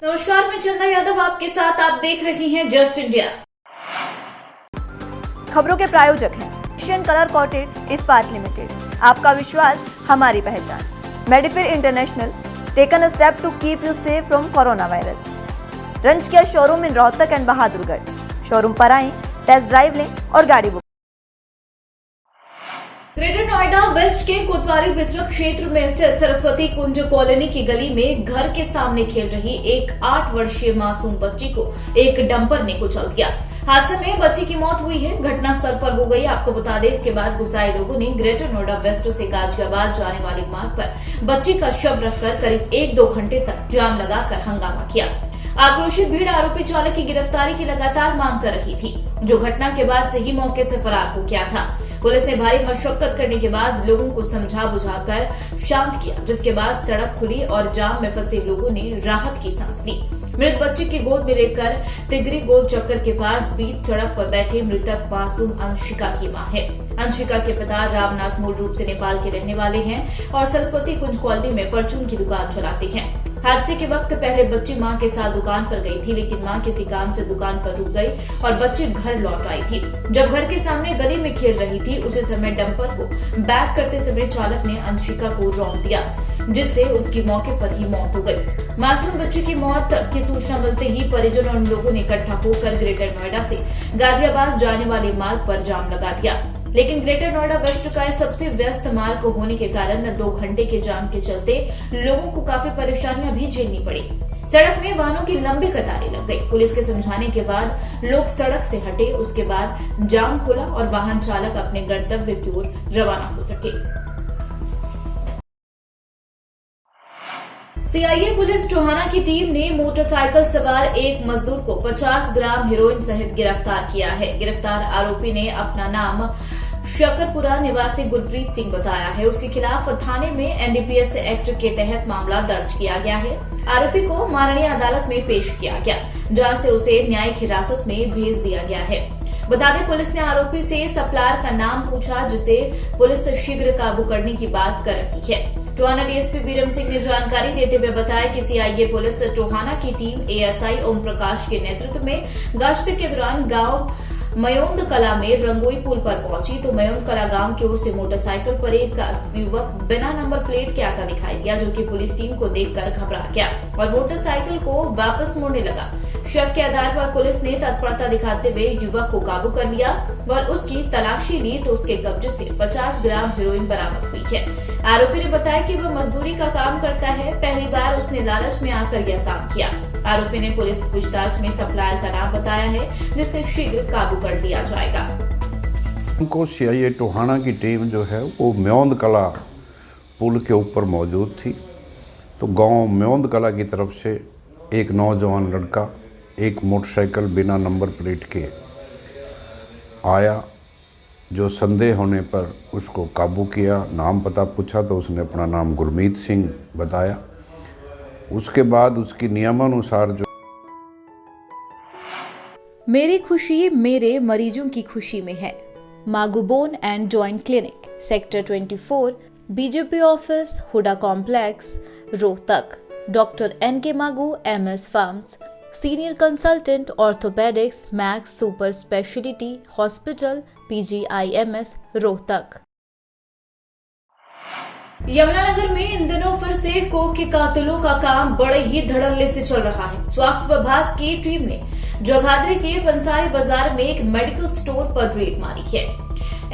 नमस्कार, मैं चंदा यादव आपके साथ। आप देख रही हैं जस्ट इंडिया। खबरों के प्रायोजक हैं Asian colour coated Ispat limited. आपका विश्वास हमारी पहचान। मेडिफिर international taken a step to keep you safe from corona virus. रंज किया showroom in Rohtak and Bahadurgarh. Showroom पर आएं, टेस्ट ड्राइव लें और गाड़ी बुक। ग्रेटर नोएडा वेस्ट के कोतवाली बिजरक क्षेत्र में स्थित सरस्वती कुंज कॉलोनी की गली में घर के सामने खेल रही एक 8 वर्षीय मासूम बच्ची को एक डंपर ने कुचल दिया। हादसे में बच्ची की मौत हुई है। घटनास्थल पर हो गई। आपको बता दें, इसके बाद गुस्साए लोगों ने ग्रेटर नोएडा वेस्ट से गाजियाबाद जाने वाले मार्ग पर बच्ची का शव रखकर करीब 1-2 घंटे तक जाम लगाकर हंगामा किया। आक्रोशित भीड़ आरोपी चालक की गिरफ्तारी की लगातार मांग कर रही थी, जो घटना के बाद से ही मौके से फरार हो गया था। पुलिस ने भारी मशक्कत करने के बाद लोगों को समझा बुझाकर शांत किया, जिसके बाद सड़क खुली और जाम में फंसे लोगों ने राहत की सांस ली। मृत बच्चे की गोद में लेकर तिगरी गोल चक्कर के पास बीच सड़क पर बैठे मृतक मासूम अंशिका की मां है। अंशिका के पिता रामनाथ मूल रूप से नेपाल के रहने वाले हैं और सरस्वती कुंज कॉलोनी में परचून की दुकान चलाते हैं। हादसे के वक्त पहले बच्ची मां के साथ दुकान पर गई थी, लेकिन मां किसी काम से दुकान पर रुक गई और बच्ची घर लौट आई थी। जब घर के सामने गली में खेल रही थी, उसी समय डंपर को बैक करते समय चालक ने अंशिका को रौंद दिया, जिससे उसकी मौके पर ही मौत हो गई। मासूम बच्ची की मौत की सूचना मिलते ही परिजन और लोगों ने इकट्ठा होकर ग्रेटर नोएडा से गाजियाबाद जाने वाले मार्ग पर जाम लगा दिया, लेकिन ग्रेटर नोएडा वेस्ट का सबसे व्यस्त मार्ग होने के कारण 2 घंटे के जाम के चलते लोगों को काफी परेशानियां भी झेलनी पड़ी। सड़क में वाहनों की लंबी कतारें लग गई। पुलिस के समझाने के बाद लोग सड़क से हटे। उसके बाद जाम खुला और वाहन चालक अपने गंतव्य की ओर रवाना हो सके। सीआईए पुलिस टोहाना की टीम ने मोटरसाइकिल सवार एक मजदूर को 50 ग्राम हेरोइन सहित गिरफ्तार किया है। गिरफ्तार आरोपी ने अपना नाम शकरपुरा निवासी गुरप्रीत सिंह बताया है। उसके खिलाफ थाने में एनडीपीएस एक्ट के तहत मामला दर्ज किया गया है। आरोपी को माननीय अदालत में पेश किया गया, जहां से उसे न्यायिक हिरासत में भेज दिया गया है। बता दें, पुलिस ने आरोपी से सप्लायर का नाम पूछा, जिसे पुलिस शीघ्र काबू करने की बात कर रही है। टोहाना डीएसपी बीरम सिंह ने जानकारी देते हुए बताया कि सीआईए पुलिस टोहाना की टीम एएसआई ओम प्रकाश के नेतृत्व में गश्त के दौरान गांव मयोंद कला में रंगोई पुल पर पहुंची, तो मयोंद कला गांव की ओर से मोटरसाइकिल पर एक युवक बिना नंबर प्लेट के आता दिखाई दिया, जो कि पुलिस टीम को देखकर घबरा गया और मोटरसाइकिल को वापस मोड़ने लगा। शक के आधार पर पुलिस ने तत्परता दिखाते हुए युवक को काबू कर लिया और उसकी तलाशी ली, तो उसके कब्जे से 50 ग्राम हेरोइन बरामद हुई है। आरोपी ने बताया कि वह मजदूरी का काम करता है। पहली बार उसने लालच में आकर यह काम किया। आरोपी ने पुलिस पूछताछ में सप्लायर का नाम बताया है, जिससे शीघ्र काबू कर लिया जाएगा। उनको सीआईए टोहाना की टीम जो है वो म्योंद कला पुल के ऊपर मौजूद थी, तो गांव म्योंद कला की तरफ से एक नौजवान लड़का एक मोटरसाइकिल बिना नंबर प्लेट के आया, जो संदेह होने पर उसको काबू किया। नाम पता पूछा तो उसने अपना नाम गुरमीत सिंह बताया। उसके बाद उसकी नियमानुसार जो मेरी खुशी मेरे मरीजों की खुशी में है। Magu bone and joint clinic, sector 24, BJP office, HUDA complex, Rohtak. Doctor NK Magu, MS फार्म्स, senior consultant orthopaedics, Max super speciality hospital, PGIMS, Rohtak. Yamunanagar में इन दिनों फिर से कोख के कातिलों का काम बड़े ही धड़ल्ले से चल रहा है। स्वास्थ्य विभाग की टीम ने जोगादरी के पंसारी बाजार में एक मेडिकल स्टोर पर रेड मारी है।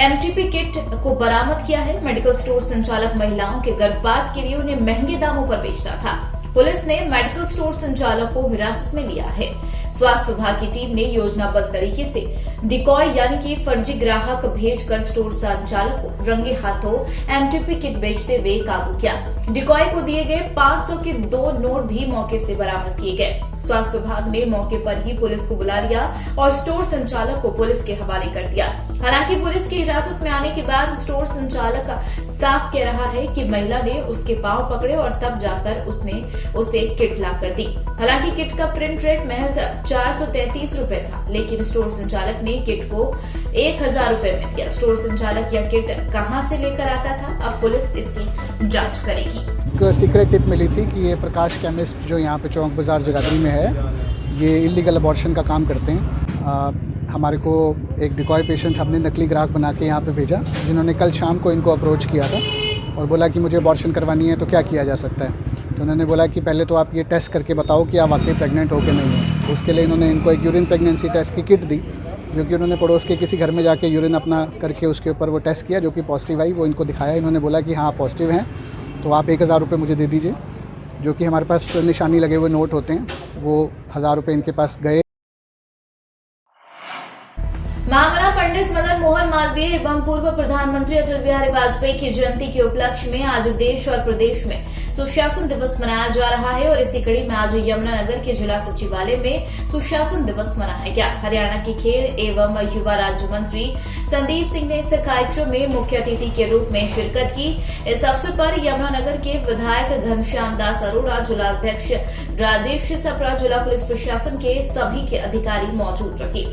एमटीपी किट को बरामद किया है। मेडिकल स्टोर संचालक महिलाओं के गर्भपात के लिए उन्हें महंगे दामों पर बेचता था। पुलिस ने मेडिकल स्टोर संचालक को हिरासत में लिया है। स्वास्थ्य विभाग की टीम ने योजनाबद्ध तरीके से डिकॉय यानी कि फर्जी ग्राहक भेजकर स्टोर संचालक को रंगे हाथों एमटीपी किट बेचते हुए काबू किया। डिकॉय को दिए गए 500 के 2 नोट भी मौके से बरामद किए गए। स्वास्थ्य विभाग ने मौके पर ही पुलिस को बुला लिया और स्टोर संचालक को पुलिस के हवाले कर दिया। हालांकि पुलिस की हिरासत में आने के बाद स्टोर संचालक साफ कह रहा है कि महिला ने उसके पांव पकड़े और तब जाकर उसने उसे किट ला कर दी। हालांकि किट का प्रिंट रेट महज 433 रुपए था, लेकिन स्टोर संचालक ने किट को 1000 रुपए में दिया। स्टोर संचालक यह किट कहां से लेकर आता था, अब पुलिस इसकी जांच करेगी। एक सीक्रेट टिप मिली थी कि ये प्रकाश केमिस्ट जो यहाँ पे चौक बाज़ार जगाधरी में है, ये इलीगल अबॉर्शन का काम करते हैं। हमारे को एक डिकॉय पेशेंट हमने नकली ग्राहक बना के यहाँ पे भेजा, जिन्होंने कल शाम को इनको अप्रोच किया था और बोला कि मुझे अबॉर्शन करवानी है तो क्या किया जा सकता है। तो उन्होंने बोला कि पहले तो आप ये टेस्ट करके बताओ कि आप वाकई प्रेग्नेंट हो कि नहीं हो। उसके लिए इन्होंने इनको एक यूरिन प्रेगनेंसी टेस्ट की किट दी, जो कि उन्होंने पड़ोस के किसी घर में जाके यूरिन अपना करके उसके ऊपर वो टेस्ट किया, जो कि पॉजिटिव आई। वो इनको दिखाया, इन्होंने बोला कि हाँ पॉजिटिव हैं, तो आप 1000 रुपये मुझे दे दीजिए, जो कि हमारे पास निशानी लगे हुए नोट होते हैं। वो 1000 रुपये इनके पास गए। महामना पंडित मदन मोहन मालवीय एवं पूर्व प्रधानमंत्री अटल बिहारी वाजपेयी की जयंती के उपलक्ष्य में आज देश और प्रदेश में सुशासन दिवस मनाया जा रहा है और इसी कड़ी में आज यमुनानगर के जिला सचिवालय में सुशासन दिवस मनाया गया। हरियाणा के खेल एवं युवा राज्य मंत्री संदीप सिंह ने इस कार्यक्रम में मुख्य अतिथि के रूप में शिरकत की। इस अवसर पर यमुनानगर के विधायक घनश्याम दास अरोड़ा, जिलाध्यक्ष राजेश सप्रा, जिला पुलिस प्रशासन के सभी के अधिकारी मौजूद रहे।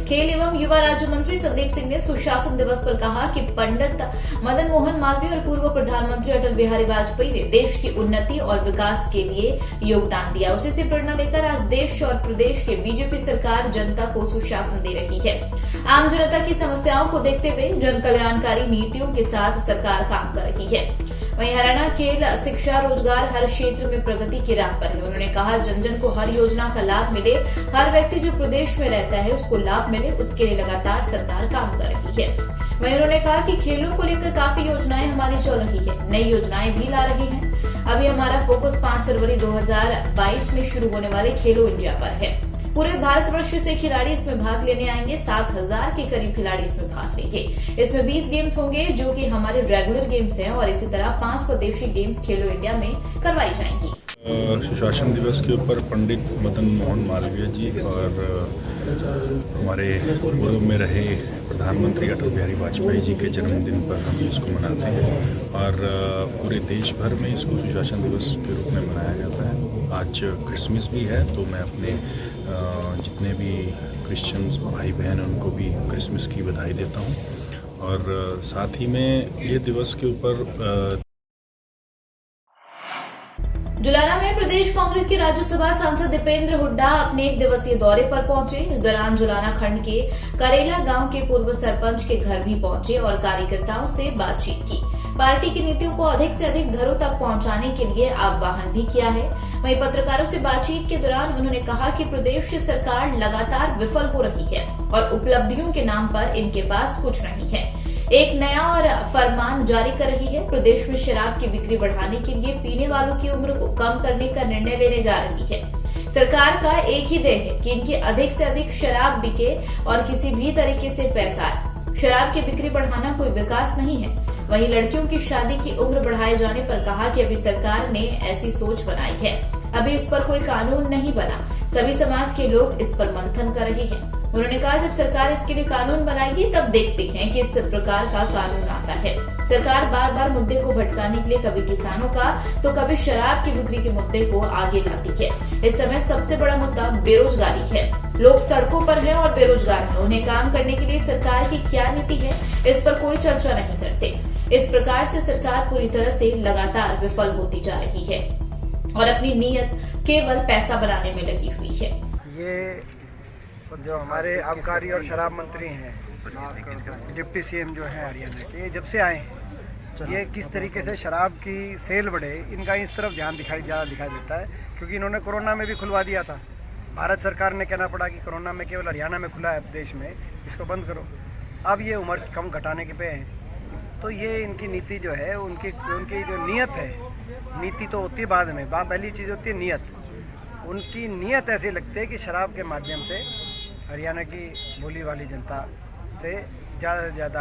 खेल एवं युवा राज्य मंत्री संदीप सिंह ने सुशासन दिवस पर कहा कि पंडित मदन मोहन मालवीय और पूर्व प्रधानमंत्री अटल बिहारी वाजपेयी ने देश की उन्नति और विकास के लिए योगदान दिया। उसी से प्रेरणा लेकर आज देश और प्रदेश के बीजेपी सरकार जनता को सुशासन दे रही है। आम जनता की समस्याओं को देखते हुए जन कल्याणकारी नीतियों के साथ सरकार काम कर रही है। वहीं हरियाणा खेल, शिक्षा, रोजगार हर क्षेत्र में प्रगति की राह पर है। उन्होंने कहा जन जन को हर योजना का लाभ मिले, हर व्यक्ति जो प्रदेश में रहता है उसको लाभ मिले, उसके लिए लगातार सरकार काम कर रही है। वहीं उन्होंने कहा कि खेलों को लेकर काफी योजनाएं हमारी चल रही है, नई योजनाएं भी ला रही हैं। अभी हमारा फोकस 5 फरवरी 2022 में शुरू होने वाले खेलो इंडिया पर है। पूरे भारतवर्ष से खिलाड़ी इसमें भाग लेने आएंगे। 7000 के करीब खिलाड़ी इसमें भाग लेंगे। इसमें 20 गेम्स होंगे जो कि हमारे रेगुलर गेम्स हैं और इसी तरह 5 स्वदेशी गेम्स खेलो इंडिया में करवाई जाएंगी। सुशासन दिवस के ऊपर पंडित मदन मोहन मालवीय जी और हमारे पूर्व में रहे प्रधानमंत्री अटल बिहारी वाजपेयी जी के जन्मदिन पर हम इसको मनाते हैं और पूरे देश भर में इसको सुशासन दिवस के रूप में मनाया जाता है। आज क्रिसमस भी है, तो मैं अपने जितने भी क्रिश्चियंस भाई बहन उनको भी क्रिसमस की बधाई देता हूँ और साथ ही में ये दिवस के ऊपर जुलाना में प्रदेश कांग्रेस के राज्यसभा सांसद दीपेंद्र हुड्डा अपने 1 दिवसीय दौरे पर पहुंचे। इस दौरान जुलाना खंड के करेला गांव के पूर्व सरपंच के घर भी पहुंचे और कार्यकर्ताओं से बातचीत की। पार्टी की नीतियों को अधिक से अधिक घरों तक पहुंचाने के लिए आह्वान भी किया है। वहीं पत्रकारों से बातचीत के दौरान उन्होंने कहा कि प्रदेश सरकार लगातार विफल हो रही है और उपलब्धियों के नाम पर इनके पास कुछ नहीं है। एक नया और फरमान जारी कर रही है। प्रदेश में शराब की बिक्री बढ़ाने के लिए पीने वालों की उम्र को कम करने का निर्णय लेने जा रही है। सरकार का एक ही ध्येय है कि इनकी अधिक से अधिक शराब बिके और किसी भी तरीके से पैसा आए। शराब की बिक्री बढ़ाना कोई विकास नहीं है। वहीं लड़कियों की शादी की उम्र बढ़ाए जाने पर कहा कि अभी सरकार ने ऐसी सोच बनाई है, अभी इस पर कोई कानून नहीं बना। सभी समाज के लोग इस पर मंथन कर रहे हैं। उन्होंने कहा जब सरकार इसके लिए कानून बनाएगी तब देखते हैं कि इस प्रकार का कानून आता है। सरकार बार बार मुद्दे को भटकाने के लिए कभी किसानों का तो कभी शराब की बिक्री के मुद्दे को आगे लाती है। इस समय सबसे बड़ा मुद्दा बेरोजगारी है। लोग सड़कों पर हैं और बेरोजगार हैं। उन्हें काम करने के लिए सरकार की क्या नीति है, इस पर कोई चर्चा नहीं करते। इस प्रकार से सरकार पूरी तरह से लगातार विफल होती जा रही है और अपनी नीयत केवल पैसा बनाने में लगी हुई है। ये जो हमारे आबकारी और शराब मंत्री हैं, डिप्टी सीएम जो हैं हरियाणा के, जब से आए हैं ये किस तरीके से शराब की सेल बढ़े, इनका इस तरफ ध्यान ज़्यादा दिखाई देता है। क्योंकि इन्होंने कोरोना में भी खुलवा दिया था। भारत सरकार ने कहना पड़ा कि कोरोना में केवल हरियाणा में खुला है देश में, इसको बंद करो। अब ये उम्र कम घटाने के पे हैं, तो ये इनकी नीति जो है, उनकी जो नीयत है, नीति तो होती है बाद में, पहली चीज़ होती है नीयत। उनकी नीयत ऐसी लगती है कि शराब के माध्यम से हरियाणा की बोली वाली जनता से ज़्यादा से ज़्यादा।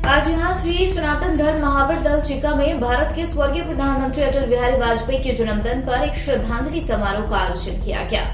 आज यहाँ श्री सनातन धर्म महावीर दल चिका में भारत के स्वर्गीय प्रधानमंत्री अटल बिहारी वाजपेयी के जन्मदिन पर एक श्रद्धांजलि समारोह का आयोजन किया गया,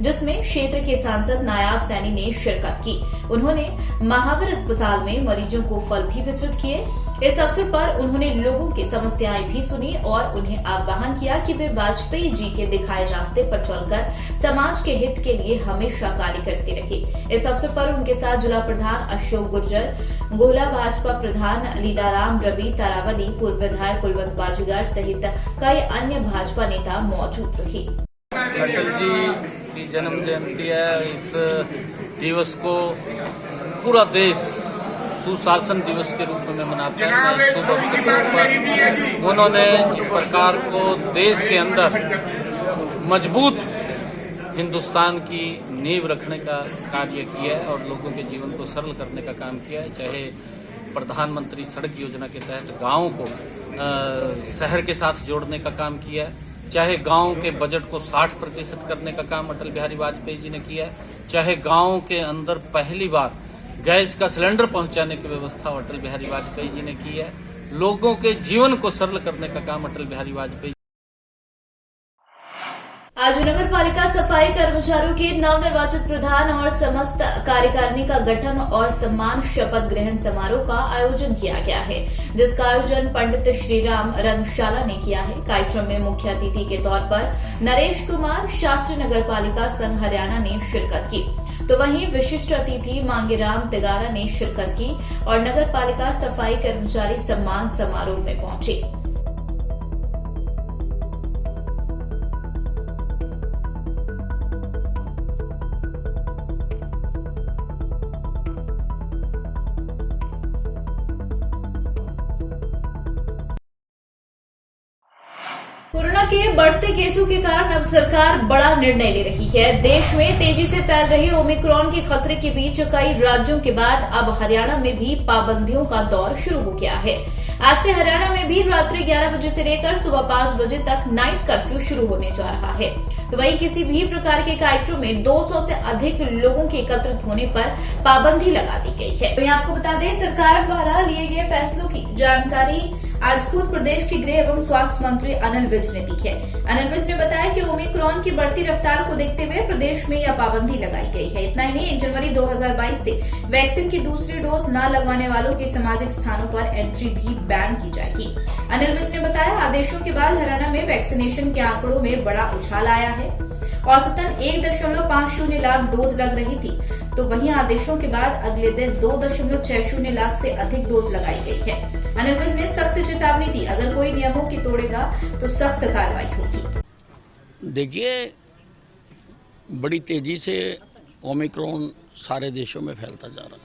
जिसमें क्षेत्र के सांसद नायाब सैनी ने शिरकत की। उन्होंने महावीर अस्पताल में मरीजों को फल भी वितरित किए। इस अवसर पर उन्होंने लोगों की समस्याएं भी सुनी और उन्हें आह्वान किया कि वे वाजपेयी जी के दिखाए रास्ते पर चलकर समाज के हित के लिए हमेशा कार्य करते रहे। इस अवसर पर उनके साथ जिला प्रधान अशोक गुर्जर, गोला भाजपा प्रधान लीलाराम रवि तारावली, पूर्व विधायक कुलवंत बाजीगर सहित कई अन्य भाजपा नेता मौजूद रहे। अटल जी की जन्म जयंती है। इस दिवस को पूरा देश सुशासन दिवस के रूप में मनाते हैं। शुभ अवसर पर उन्होंने जिस प्रकार को देश के अंदर मजबूत हिंदुस्तान की नींव रखने का कार्य किया है और लोगों के जीवन को सरल करने का काम किया है, चाहे प्रधानमंत्री सड़क योजना के तहत गाँव को शहर के साथ जोड़ने का काम किया है, चाहे गांव के बजट को 60% करने का काम अटल बिहारी वाजपेयी जी ने किया है, चाहे गांव के अंदर पहली बार गैस का सिलेंडर पहुंचाने की व्यवस्था अटल बिहारी वाजपेयी जी ने की है, लोगों के जीवन को सरल करने का काम अटल बिहारी वाजपेयी। आज नगर पालिका सफाई कर्मचारियों के नवनिर्वाचित प्रधान और समस्त कार्यकारिणी का गठन और सम्मान शपथ ग्रहण समारोह का आयोजन किया गया है, जिसका आयोजन पंडित श्रीराम रंगशाला ने किया है। कार्यक्रम में मुख्य अतिथि के तौर पर नरेश कुमार शास्त्री नगर पालिका संघ हरियाणा ने शिरकत की, तो वहीं विशिष्ट अतिथि मांगेराम तिगारा ने शिरकत की और नगर पालिका सफाई कर्मचारी सम्मान समारोह में पहुंचे। कोरोना के बढ़ते केसों के कारण अब सरकार बड़ा निर्णय ले रही है। देश में तेजी से फैल रही ओमिक्रॉन के खतरे के बीच कई राज्यों के बाद अब हरियाणा में भी पाबंदियों का दौर शुरू हो गया है। आज से हरियाणा में भी रात्रि 11 बजे से लेकर सुबह 5 बजे तक नाइट कर्फ्यू शुरू होने जा रहा है। तो वहीं किसी भी प्रकार के कार्यक्रम में 200 से अधिक लोगों के एकत्रित होने पर पाबंदी लगा दी गई है। तो आपको बता दें, सरकार द्वारा लिए गए फैसलों की जानकारी आज खुद प्रदेश के गृह एवं स्वास्थ्य मंत्री अनिल विज ने दी है। अनिल विज ने बताया कि ओमिक्रॉन की बढ़ती रफ्तार को देखते हुए प्रदेश में यह पाबंदी लगाई गई है। इतना ही नहीं, 1 जनवरी 2022 से वैक्सीन की दूसरी डोज न लगवाने वालों की सामाजिक स्थानों पर एंट्री भी बैन की जाएगी। अनिल विज ने बताया, आदेशों के बाद हरियाणा में वैक्सीनेशन के आंकड़ों में बड़ा उछाल आया है। औसतन 1.50 लाख डोज लग रही थी, तो वहीं आदेशों के बाद अगले दिन 2.60 लाख से अधिक डोज लगाई गई है। अनिल विज ने सख्त चेतावनी दी, अगर कोई नियमों की तोड़ेगा तो सख्त कार्रवाई होगी। देखिए, बड़ी तेजी से ओमिक्रॉन सारे देशों में फैलता जा रहा है,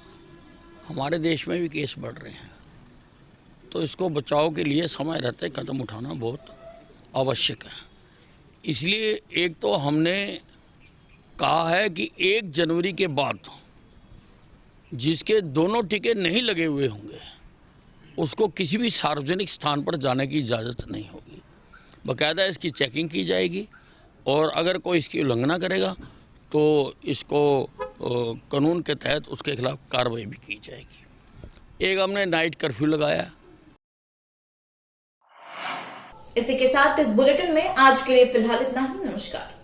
हमारे देश में भी केस बढ़ रहे हैं, तो इसको बचाव के लिए समय रहते कदम उठाना बहुत आवश्यक है। इसलिए एक तो हमने कहा है कि 1 जनवरी के बाद जिसके दोनों टीके नहीं लगे हुए होंगे उसको किसी भी सार्वजनिक स्थान पर जाने की इजाज़त नहीं होगी। बाकायदा इसकी चेकिंग की जाएगी और अगर कोई इसकी उल्लंघना करेगा तो इसको कानून के तहत उसके खिलाफ कार्रवाई भी की जाएगी। एक हमने नाइट कर्फ्यू लगाया। इसी के साथ इस बुलेटिन में आज के लिए फिलहाल इतना ही। नमस्कार।